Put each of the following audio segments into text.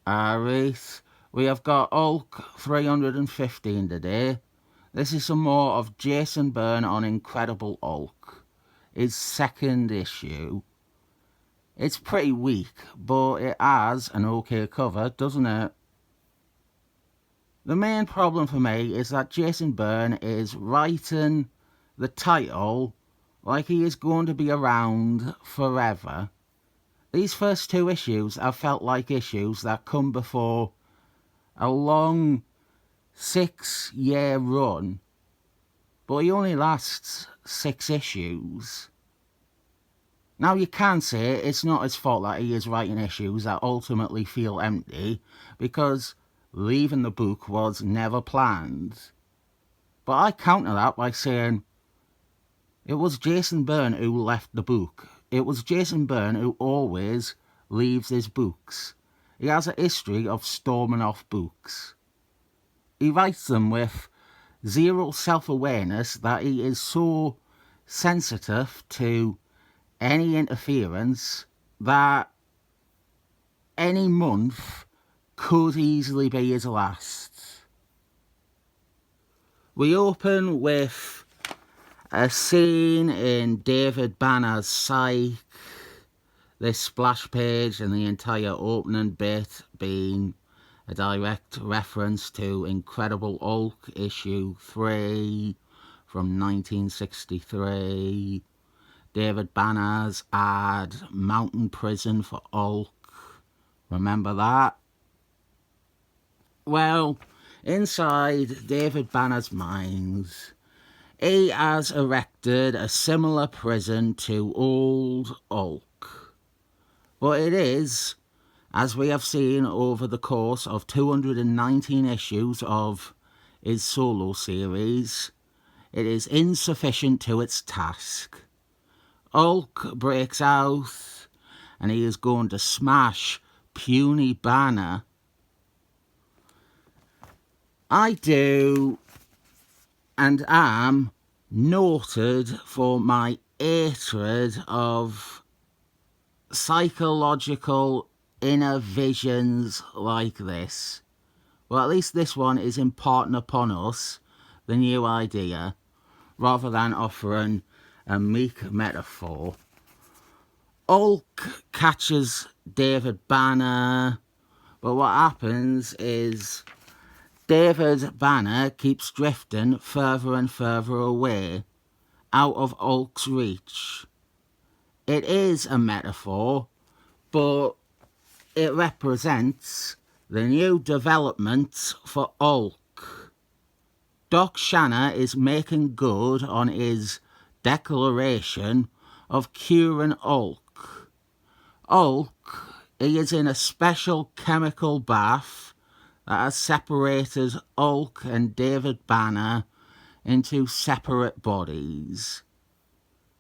Alright, we have got M.O.D.O.K 315 today. This is some more of Jason Byrne on Incredible M.O.D.O.K, his second issue. It's pretty weak, but it has an okay cover, doesn't it? The main problem for me is that Jason Byrne is writing the title like he is going to be around forever. These first two issues have felt like issues that come before a long 6-year run, but he only lasts 6 issues. Now you can say it's not his fault that he is writing issues that ultimately feel empty, because leaving the book was never planned. But I counter that by saying it was Jason Byrne who left the book. It was Jason Byrne who always leaves his books. He has a history of storming off books. He writes them with zero self-awareness that he is so sensitive to any interference that any month could easily be his last. We open with a scene in David Banner's Psych, this splash page and the entire opening bit being a direct reference to Incredible M.O.D.O.K issue 3 from 1963. David Banner's ad, Mountain Prison for M.O.D.O.K. Remember that? Well, inside David Banner's mind, he has erected a similar prison to old M.O.D.O.K. But it is, as we have seen over the course of 219 issues of his solo series, it is insufficient to its task. M.O.D.O.K breaks out and he is going to smash puny Banner. I do and am noted for my hatred of psychological inner visions like this. Well, at least this one is imparting upon us the new idea, rather than offering a meek metaphor. M.O.D.O.K catches David Banner, but what happens is David Banner keeps drifting further and further away, out of M.O.D.O.K's reach. It is a metaphor, but it represents the new development for M.O.D.O.K. Doc Shanna is making good on his declaration of curing M.O.D.O.K. M.O.D.O.K, he is in a special chemical bath that has separated M.O.D.O.K and David Banner into separate bodies.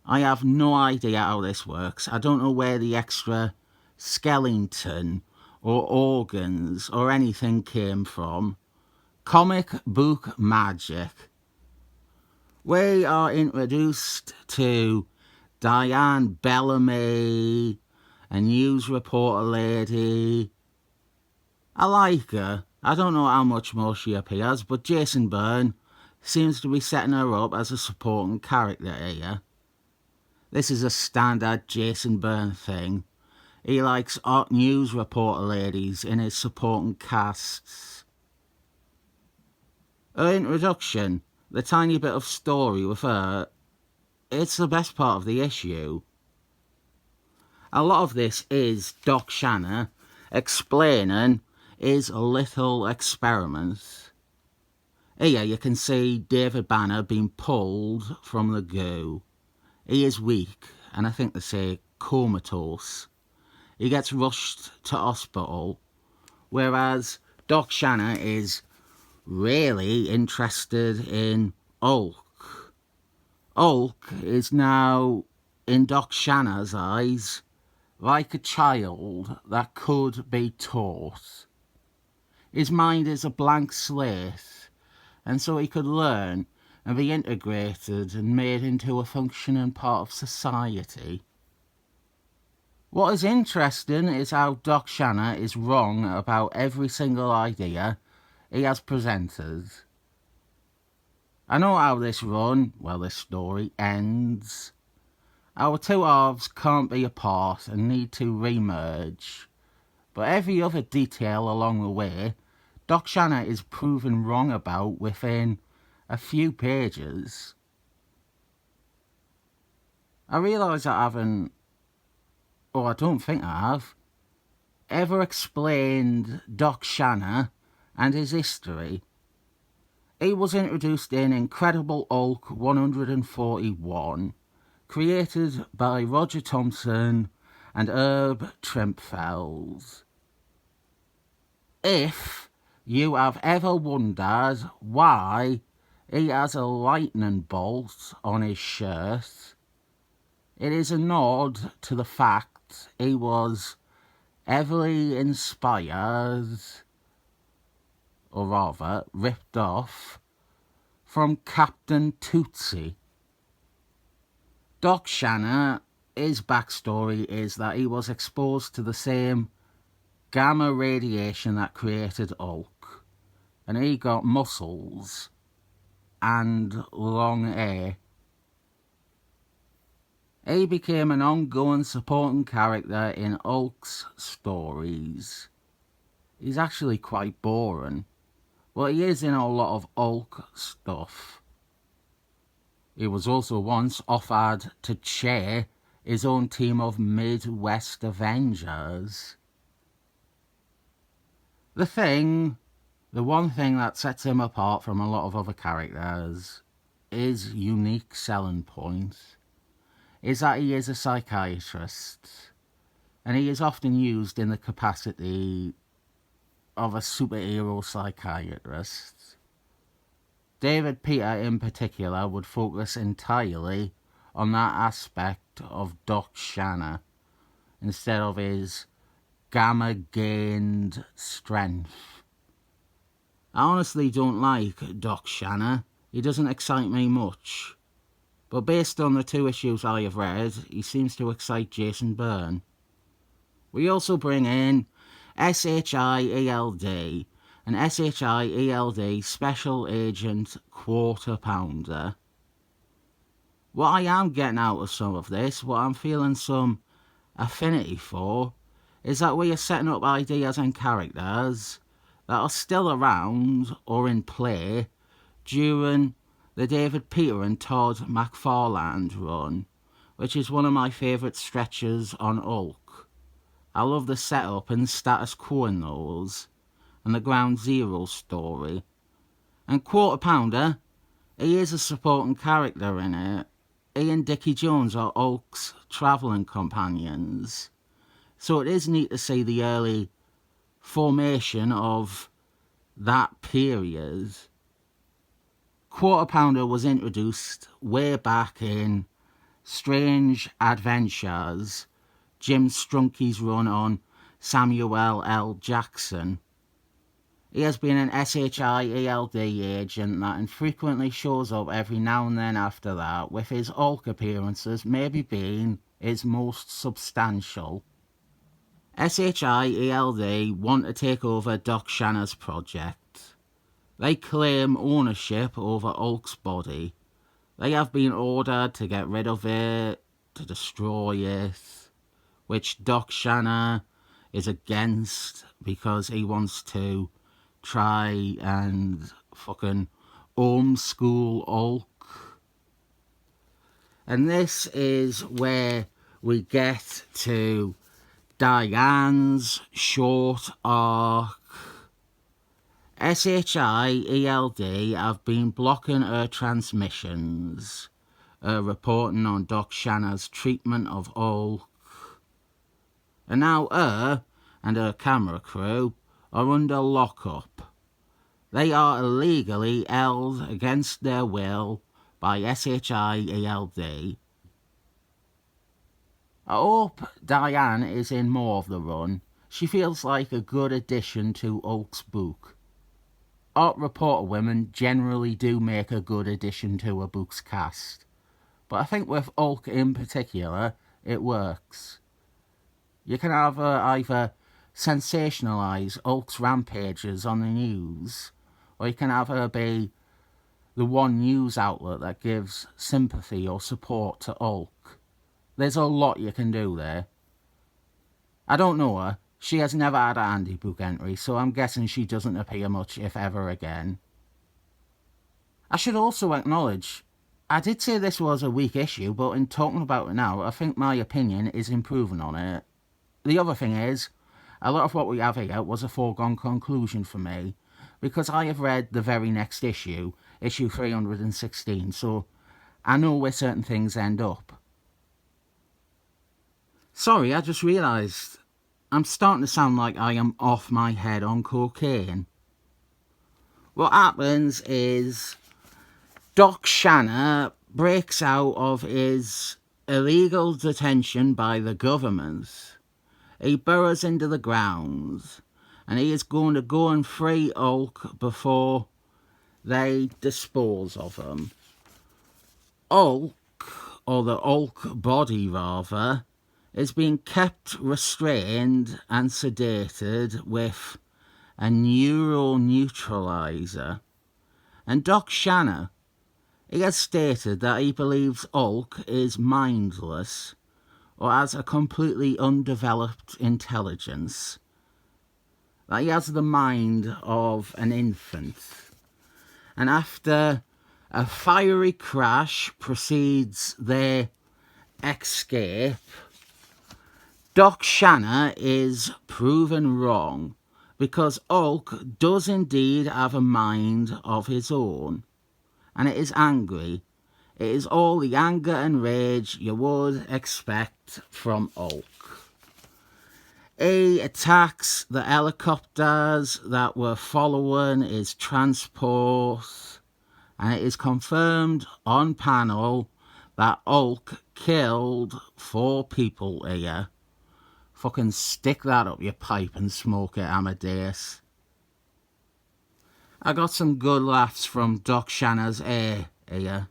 I have no idea how this works. I don't know where the extra skeleton or organs or anything came from. Comic book magic. We are introduced to Diane Bellamy, a news reporter lady. I like her. I don't know how much more she appears, but Jason Byrne seems to be setting her up as a supporting character here. This is a standard Jason Byrne thing. He likes hot news reporter ladies in his supporting casts. Her introduction, the tiny bit of story with her, it's the best part of the issue. A lot of this is Doc Shanna explaining his little experiment. Here you can see David Banner being pulled from the goo. He is weak, and I think they say comatose. He gets rushed to hospital, whereas Doc Shanna is really interested in M.O.D.O.K. M.O.D.O.K is now, in Doc Shanna's eyes, like a child that could be taught. His mind is a blank slate, and so he could learn and be integrated and made into a functioning part of society. What is interesting is how Doc Shanna is wrong about every single idea he has presented. I know how this story ends. Our two halves can't be apart and need to re-merge. But every other detail along the way, Doc Shanna is proven wrong about within a few pages. I realise I haven't, or I don't think I have, ever explained Doc Shanna and his history. He was introduced in Incredible Hulk 141, created by Roger Thompson and Herb Trimfeld. If you have ever wondered why he has a lightning bolt on his shirt, it is a nod to the fact he was heavily inspired, or rather ripped off, from Captain Tootsie. Doc Shanna, his backstory is that he was exposed to the same gamma radiation that created Hulk, and he got muscles and long hair. He became an ongoing supporting character in Hulk's stories. He's actually quite boring, but he is in a lot of Hulk stuff. He was also once offered to chair his own team of Midwest Avengers. The one thing that sets him apart from a lot of other characters, his unique selling point, is that he is a psychiatrist, and he is often used in the capacity of a superhero psychiatrist. David Peter in particular would focus entirely on that aspect of Doc Shanna instead of his gamma-gained strength. I honestly don't like Doc Shanna. He doesn't excite me much. But based on the 2 issues I have read, he seems to excite Jason Byrne. We also bring in SHIELD, an SHIELD Special Agent Quarter Pounder. What I am getting out of some of this, what I'm feeling some affinity for, is that we are setting up ideas and characters that are still around or in play during the David Peter and Todd McFarlane run, which is one of my favourite stretches on Hulk. I love the setup and status quo in those, and the Ground Zero story. And Quarter Pounder, he is a supporting character in it. He and Dickie Jones are Hulk's travelling companions. So it is neat to see the early formation of that period. Quarter Pounder was introduced way back in Strange Adventures, Jim Strunky's run on Samuel L. Jackson. He has been an SHIELD agent that infrequently shows up every now and then after that, with his Hulk appearances maybe being his most substantial. SHIELD want to take over Doc Shanna's project. They claim ownership over Hulk's body. They have been ordered to get rid of it, to destroy it, which Doc Shanna is against because he wants to try and fucking homeschool Hulk. And this is where we get to Diane's short arc. SHIELD have been blocking her transmissions, reporting on Doc Shanna's treatment of Hulk. And now her and her camera crew are under lockup. They are illegally held against their will by SHIELD. I hope Diane is in more of the run. She feels like a good addition to Hulk's book. Art reporter women generally do make a good addition to a book's cast, but I think with Hulk in particular, it works. You can have either sensationalise Hulk's rampages on the news, or you can have her be the one news outlet that gives sympathy or support to Hulk. There's a lot you can do there. I don't know her. She has never had an Andy Book entry, so I'm guessing she doesn't appear much, if ever, again. I should also acknowledge, I did say this was a weak issue, but in talking about it now, I think my opinion is improving on it. The other thing is, a lot of what we have here was a foregone conclusion for me, because I have read the very next issue, issue 316, so I know where certain things end up. Sorry, I just realised I'm starting to sound like I am off my head on cocaine. What happens is Doc Shanna breaks out of his illegal detention by the government. He burrows into the grounds and he is going to go and free M.O.D.O.K before they dispose of him. M.O.D.O.K, or the M.O.D.O.K body rather, is being kept restrained and sedated with a neuroneutralizer. And Doc Shanna, he has stated that he believes M.O.D.O.K is mindless or has a completely undeveloped intelligence. That he has the mind of an infant. And after a fiery crash precedes their escape, Doc Shanna is proven wrong, because M.O.D.O.K does indeed have a mind of his own, and it is angry. It is all the anger and rage you would expect from M.O.D.O.K. He attacks the helicopters that were following his transport, and it is confirmed on panel that M.O.D.O.K killed 4 people here. Fucking stick that up your pipe and smoke it, Amadeus. I got some good laughs from Doc Shanna's air here.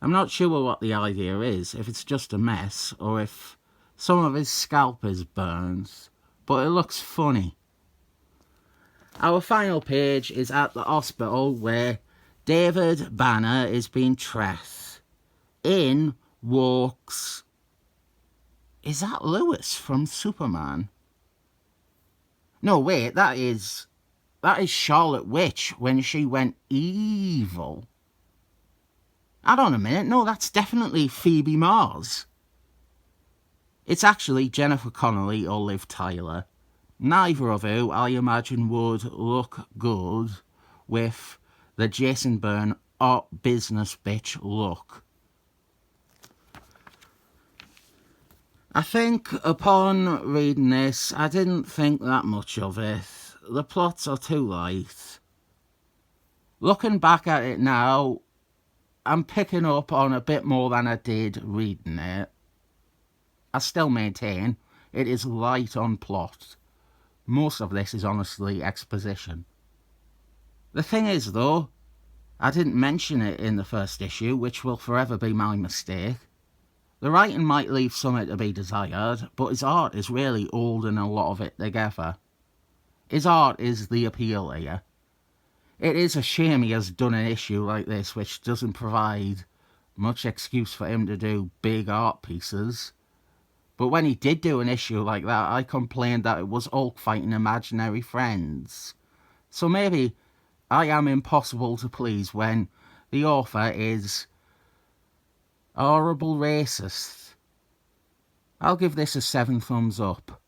I'm not sure what the idea is, if it's just a mess, or if some of his scalp is burned, but it looks funny. Our final page is at the hospital where David Banner is being treated. In walks... Is that Lois from Superman? No, wait, that is Charlotte Witch when she went evil. Hold on a minute, no, that's definitely Phoebe Mars. It's actually Jennifer Connelly or Liv Tyler. Neither of who, I imagine, would look good with the Jason Byrne business bitch look. I think upon reading this, I didn't think that much of it. The plots are too light. Looking back at it now, I'm picking up on a bit more than I did reading it. I still maintain it is light on plot. Most of this is honestly exposition. The thing is, though, I didn't mention it in the first issue, which will forever be my mistake. The writing might leave something to be desired, but his art is really holding a lot of it together. His art is the appeal here. It is a shame he has done an issue like this which doesn't provide much excuse for him to do big art pieces. But when he did do an issue like that, I complained that it was Hulk fighting imaginary friends. So maybe I am impossible to please when the author is a horrible racist. I'll give this a 7 thumbs up.